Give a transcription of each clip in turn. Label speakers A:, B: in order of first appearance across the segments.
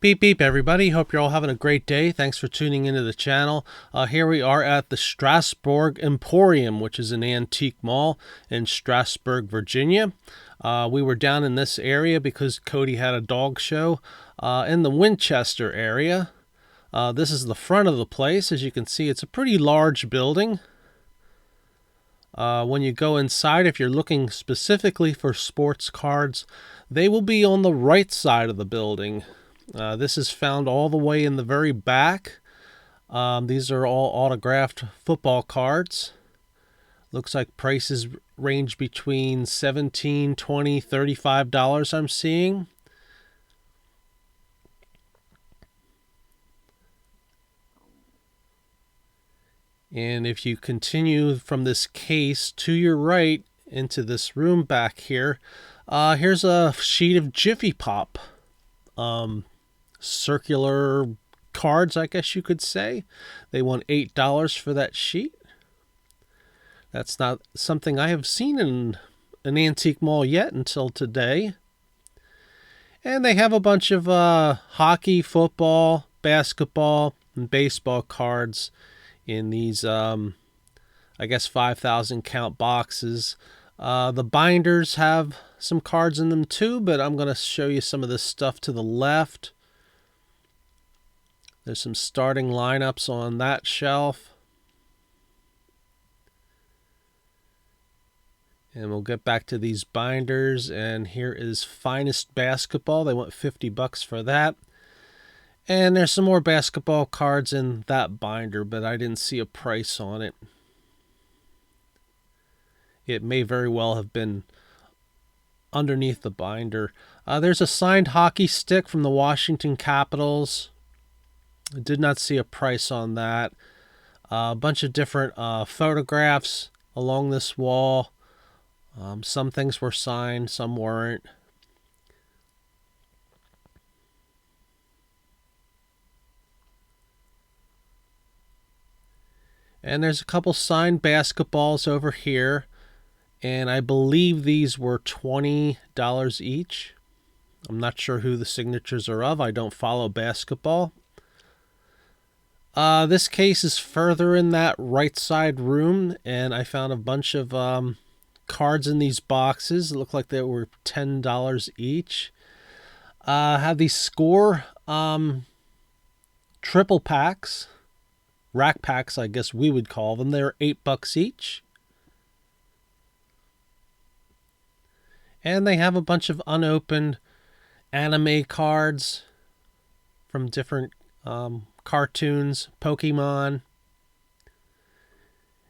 A: Beep beep everybody, hope you're all having a great day. Thanks for tuning into the channel. Here we are at the Strasburg Emporium, which is an antique mall in Strasburg, Virginia. We were down in this area because Cody had a dog show in the Winchester area. This is the front of the place. As you can see, it's a pretty large building. When you go inside, if you're looking specifically for sports cards, they will be on the right side of the building. This is found all the way in the very back. These are all autographed football cards. Looks like prices range between $17, $20, $35 I'm seeing. And if you continue from this case to your right into this room back here, here's a sheet of Jiffy Pop. Circular cards, I guess you could say. They want $8 for that sheet. That's not something I have seen in an antique mall yet until today. And they have a bunch of hockey, football, basketball, and baseball cards in these, I guess, 5,000 count boxes. The binders have some cards in them too, but I'm going to show you some of this stuff to the left. There's some starting lineups on that shelf. And we'll get back to these binders. And here is Finest Basketball. They want $50 for that. And there's some more basketball cards in that binder, but I didn't see a price on it. It may very well have been underneath the binder. There's a signed hockey stick from the Washington Capitals. I did not see a price on that. A bunch of different photographs along this wall. Some things were signed, some weren't. And there's a couple signed basketballs over here. And I believe these were $20 each. I'm not sure who the signatures are of. I don't follow basketball. This case is further in that right side room, and I found a bunch of cards in these boxes. It looked like they were $10 each. Have these score triple packs, rack packs, I guess we would call them. They're $8 each. And they have a bunch of unopened anime cards from different cartoons, Pokemon.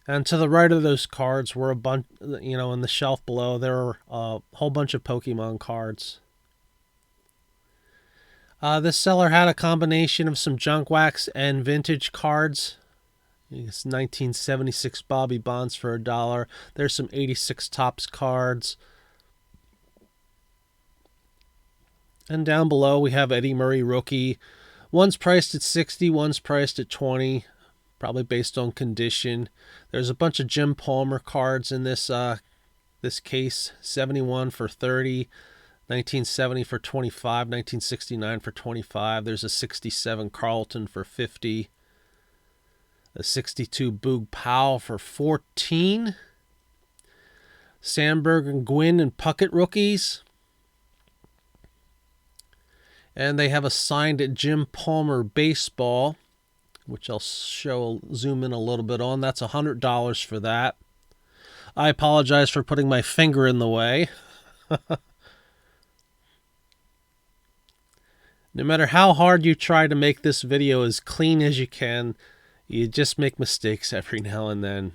A: And to the right of those cards were a bunch, in the shelf below, there were a whole bunch of Pokemon cards. This seller had a combination of some junk wax and vintage cards. It's 1976 Bobby Bonds for $1. There's some 86 Topps cards. And down below we have Eddie Murray rookie. One's priced at $60, one's priced at $20, probably based on condition. There's a bunch of Jim Palmer cards in this case. 71 for $30, 1970 for $25, 1969 for $25. There's a 67 Carlton for $50, a 62 Boog Powell for $14. Sandberg and Gwynn and Puckett rookies. And they have a signed Jim Palmer baseball, which I'll zoom in a little bit on. That's $100 for that. I apologize for putting my finger in the way. No matter how hard you try to make this video as clean as you can, you just make mistakes every now and then.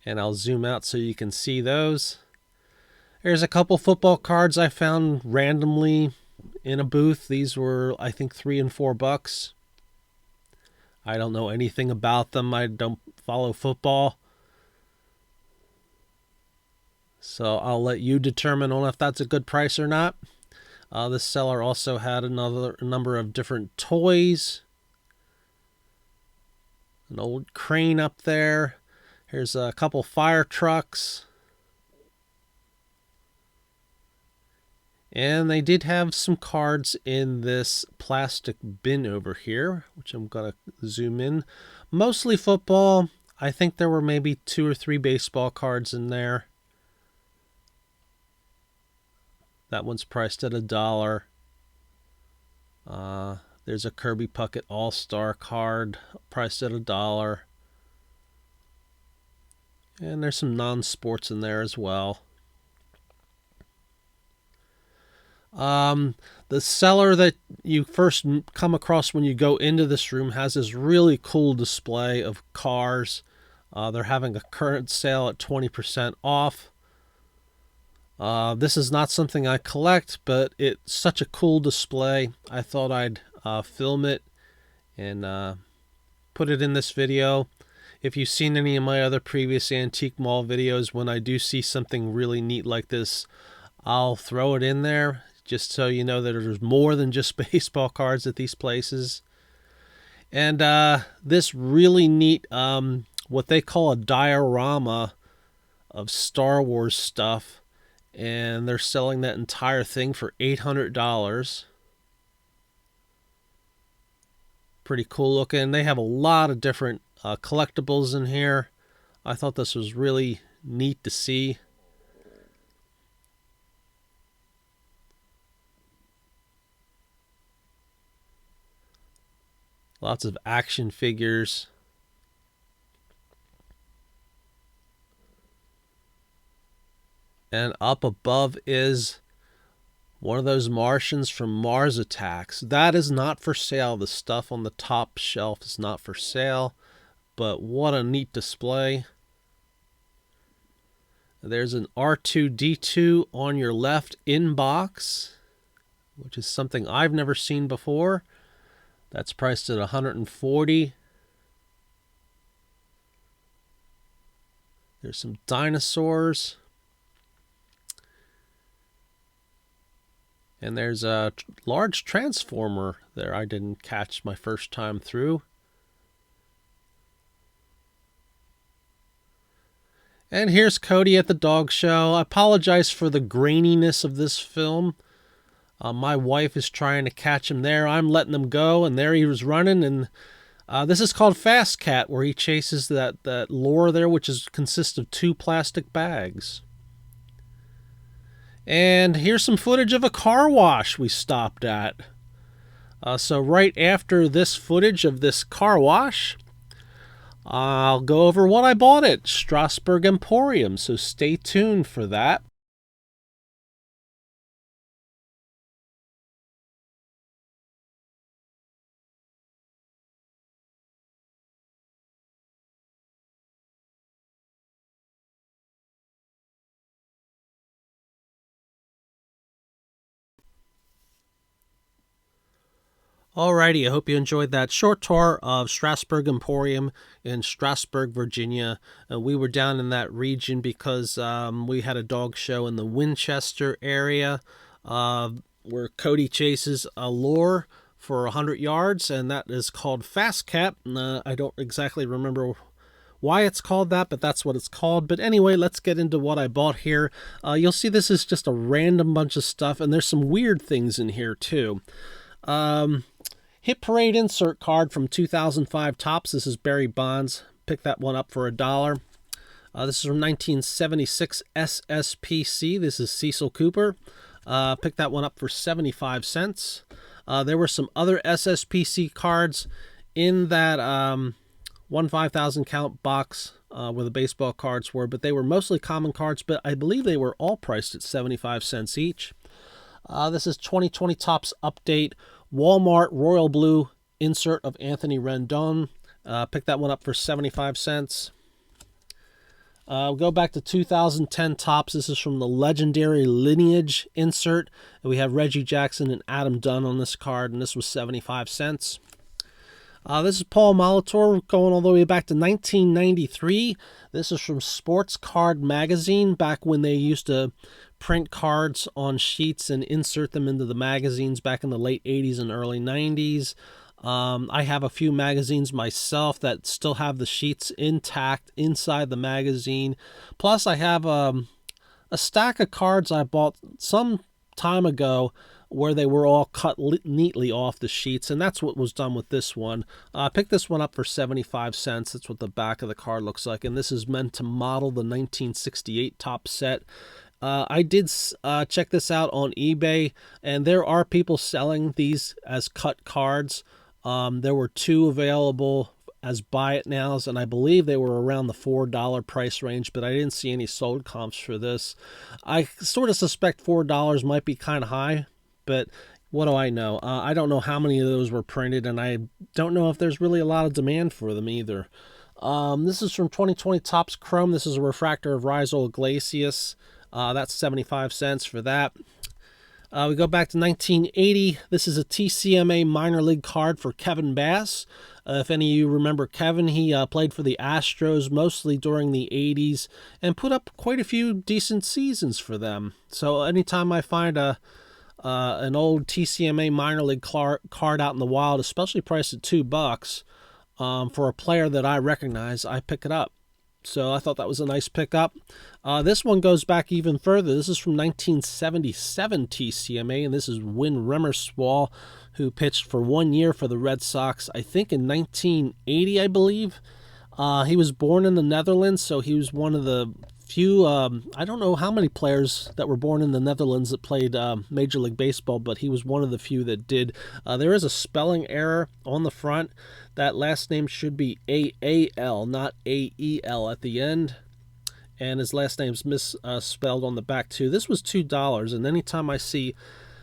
A: And I'll zoom out so you can see those. There's a couple football cards I found randomly in a booth. These were, I think, $3 and $4. I don't know anything about them. I don't follow football. So I'll let you determine on if that's a good price or not. This seller also had another number of different toys. An old crane up there. Here's a couple fire trucks. And they did have some cards in this plastic bin over here, which I'm going to zoom in. Mostly football. I think there were maybe 2 or 3 baseball cards in there. That one's priced at $1. There's a Kirby Puckett All-Star card priced at $1. And there's some non-sports in there as well. The cellar that you first come across when you go into this room has this really cool display of cars. They're having a current sale at 20% off. This is not something I collect, but it's such a cool display. I thought I'd film it and put it in this video. If you've seen any of my other previous Antique Mall videos, when I do see something really neat like this, I'll throw it in there just so you know that there's more than just baseball cards at these places. And this really neat, what they call a diorama of Star Wars stuff, and they're selling that entire thing for $800. Pretty cool looking. They have a lot of different collectibles in here. I thought this was really neat to see. Lots of action figures. And up above is one of those Martians from Mars Attacks. That is not for sale. The stuff on the top shelf is not for sale. But what a neat display. There's an R2-D2 on your left in box, which is something I've never seen before. That's priced at $140. There's some dinosaurs. And there's a large transformer there I didn't catch my first time through. And here's Cody at the dog show. I apologize for the graininess of this film. My wife is trying to catch him there. I'm letting him go, and there he was running. And this is called Fast Cat, where he chases that lure there, which consists of 2 plastic bags. And here's some footage of a car wash we stopped at. So right after this footage of this car wash, I'll go over what I bought at Strasburg Emporium. So stay tuned for that. Alrighty, I hope you enjoyed that short tour of Strasburg Emporium in Strasburg, Virginia. We were down in that region because we had a dog show in the Winchester area where Cody chases a lure for 100 yards, and that is called Fast Cat. I don't exactly remember why it's called that, but that's what it's called. But anyway, let's get into what I bought here. You'll see this is just a random bunch of stuff, and there's some weird things in here too. Hit Parade insert card from 2005 Topps. This is Barry Bonds. Picked that one up for $1. This is from 1976 SSPC. This is Cecil Cooper. Picked that one up for 75 cents. There were some other SSPC cards in that 5,000 count box where the baseball cards were, but they were mostly common cards, but I believe they were all priced at 75 cents each. This is 2020 Topps Update Walmart Royal Blue insert of Anthony Rendon. Picked that one up for 75 cents. Go back to 2010 Topps. This is from the Legendary Lineage insert. And we have Reggie Jackson and Adam Dunn on this card, and this was 75 cents. This is Paul Molitor going all the way back to 1993. This is from Sports Card Magazine, back when they used to print cards on sheets and insert them into the magazines back in the late 80s and early 90s. I have a few magazines myself that still have the sheets intact inside the magazine. Plus, I have a stack of cards I bought some time ago where they were all cut neatly off the sheets, and that's what was done with this one. I picked this one up for 75 cents. That's what the back of the card looks like, and this is meant to model the 1968 top set. I did check this out on eBay, and there are people selling these as cut cards. There were 2 available as buy it nows, and I believe they were around the $4 price range, but I didn't see any sold comps for this. I sort of suspect $4 might be kind of high, but what do I know? I don't know how many of those were printed, and I don't know if there's really a lot of demand for them either. This is from 2020 Topps Chrome. This is a refractor of Rizal Iglesias. That's 75 cents for that. We go back to 1980. This is a TCMA minor league card for Kevin Bass. If any of you remember Kevin, he played for the Astros mostly during the 80s and put up quite a few decent seasons for them. So anytime I find an old TCMA minor league card out in the wild, especially priced at $2, for a player that I recognize, I pick it up. So I thought that was a nice pickup. This one goes back even further. This is from 1977 TCMA, and this is Win Remerswall, who pitched for 1 year for the Red Sox, I think in 1980, I believe. He was born in the Netherlands, so he was one of the few, I don't know how many players that were born in the Netherlands that played Major League Baseball, but he was one of the few that did. There is a spelling error on the front. That last name should be A-A-L, not A-E-L at the end. And his last name's misspelled on the back, too. This was $2, and anytime I see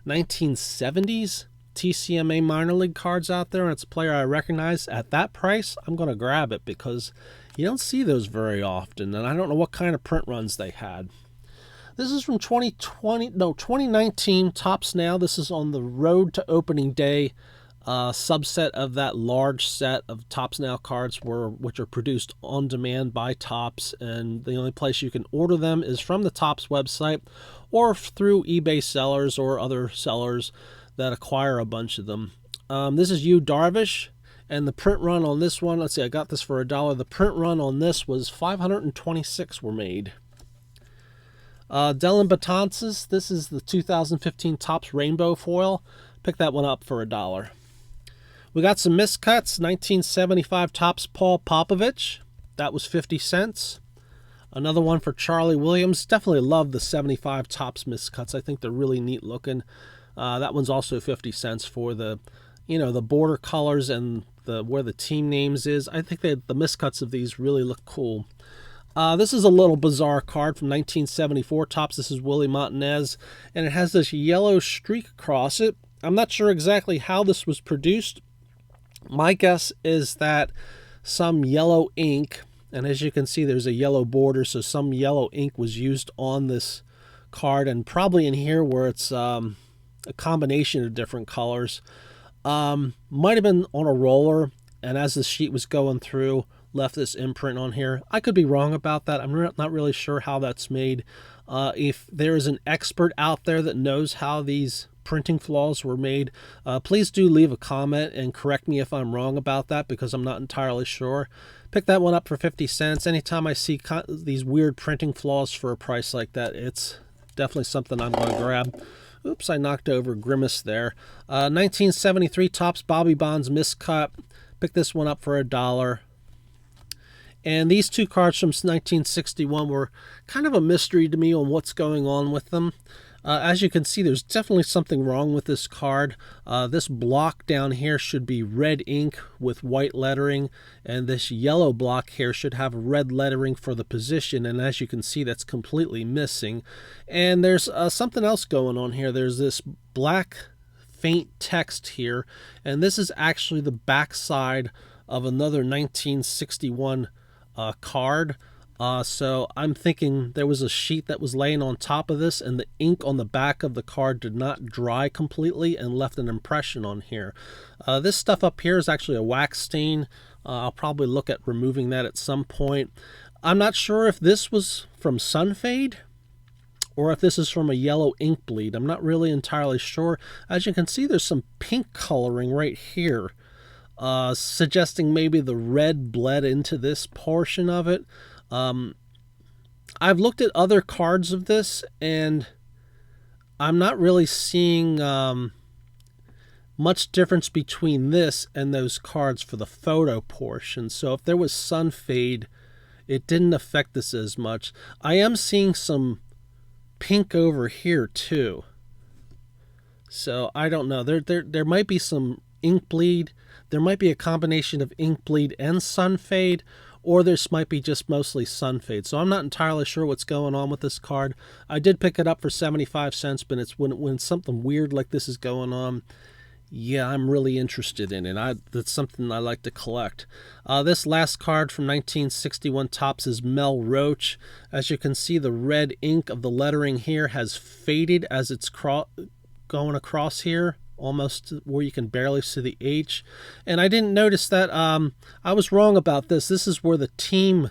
A: 1970s TCMA minor league cards out there, and it's a player I recognize at that price, I'm going to grab it because you don't see those very often, and I don't know what kind of print runs they had. This is from 2019 Topps Now. This is on the road to opening day. Subset of that large set of Topps Now cards which are produced on demand by Topps, and the only place you can order them is from the Topps website or through eBay sellers or other sellers that acquire a bunch of them. This is Yu Darvish, and the print run on this one, let's see, I got this for $1. The print run on this was 526 were made. Dellin Betances, this is the 2015 Topps Rainbow Foil. Pick that one up for $1. We got some Miscuts, 1975 Topps Paul Popovich. That was 50 cents. Another one for Charlie Williams. Definitely love the 75 Topps Miscuts. I think they're really neat looking. That one's also 50 cents for the border colors and where the team names is. I think the Miscuts of these really look cool. This is a little bizarre card from 1974 Topps. This is Willie Montanez, and it has this yellow streak across it. I'm not sure exactly how this was produced. My guess is that some yellow ink, and as you can see there's a yellow border, so some yellow ink was used on this card, and probably in here where it's a combination of different colors. Might have been on a roller, and as the sheet was going through, left this imprint on here. I could be wrong about that. I'm not really sure how that's made. If there is an expert out there that knows how these printing flaws were made, please do leave a comment and correct me if I'm wrong about that, because I'm not entirely sure. Pick that one up for 50 cents. Anytime I see these weird printing flaws for a price like that, it's definitely something I'm going to grab. Oops, I knocked over Grimace there. 1973 Topps Bobby Bonds Miscut. Pick this one up for $1. And these two cards from 1961 were kind of a mystery to me on what's going on with them. As you can see, there's definitely something wrong with this card. This block down here should be red ink with white lettering, and this yellow block here should have red lettering for the position, and as you can see, that's completely missing. And there's something else going on here. There's this black faint text here, and this is actually the backside of another 1961 card. So I'm thinking there was a sheet that was laying on top of this, and the ink on the back of the card did not dry completely and left an impression on here. This stuff up here is actually a wax stain. I'll probably look at removing that at some point. I'm not sure if this was from sun fade or if this is from a yellow ink bleed. I'm not really entirely sure. As you can see, there's some pink coloring right here, suggesting maybe the red bled into this portion of it. I've looked at other cards of this, and I'm not really seeing much difference between this and those cards for the photo portion. So if there was sun fade, it didn't affect this as much. I am seeing some pink over here too. So I don't know. There might be some ink bleed. There might be a combination of ink bleed and sun fade, or this might be just mostly sun fade. So I'm not entirely sure what's going on with this card. I did pick it up for 75 cents, but it's when something weird like this is going on, yeah, I'm really interested in it. That's something I like to collect. This last card from 1961 Topps is Mel Roach. As you can see, the red ink of the lettering here has faded as it's going across here, almost where you can barely see the H. And I didn't notice that. I was wrong about this. This is where the team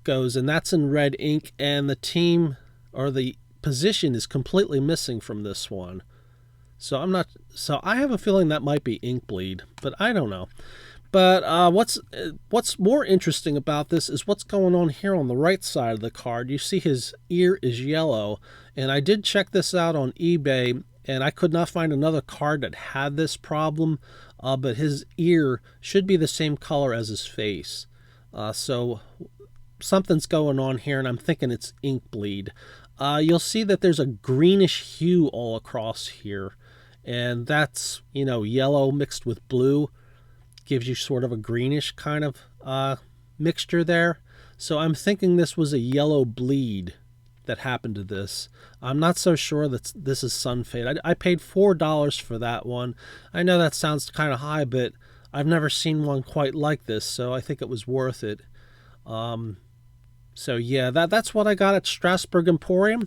A: goes, and that's in red ink, and the team or the position is completely missing from this one. So I have a feeling that might be ink bleed, but I don't know. But what's more interesting about this is what's going on here on the right side of the card. You see his ear is yellow, and I did check this out on eBay, and I could not find another card that had this problem, but his ear should be the same color as his face. So something's going on here, and I'm thinking it's ink bleed. You'll see that there's a greenish hue all across here, and that's, yellow mixed with blue. Gives you sort of a greenish kind of mixture there. So I'm thinking this was a yellow bleed that happened to this. I'm not so sure that this is sun fade. I paid $4 for that one. I know that sounds kind of high, but I've never seen one quite like this, so I think it was worth it. So yeah, that's what I got at Strasburg Emporium.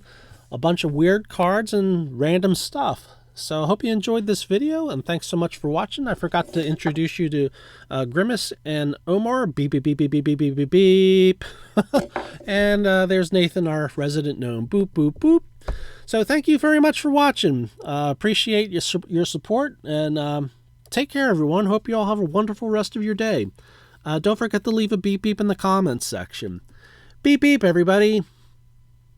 A: A bunch of weird cards and random stuff. So I hope you enjoyed this video, and thanks so much for watching. I forgot to introduce you to Grimace and Omar. Beep, beep, beep, beep, beep, beep, beep, beep, beep. And there's Nathan, our resident gnome. Boop, boop, boop. So thank you very much for watching. Appreciate your support, and take care, everyone. Hope you all have a wonderful rest of your day. Don't forget to leave a beep, beep in the comments section. Beep, beep, everybody.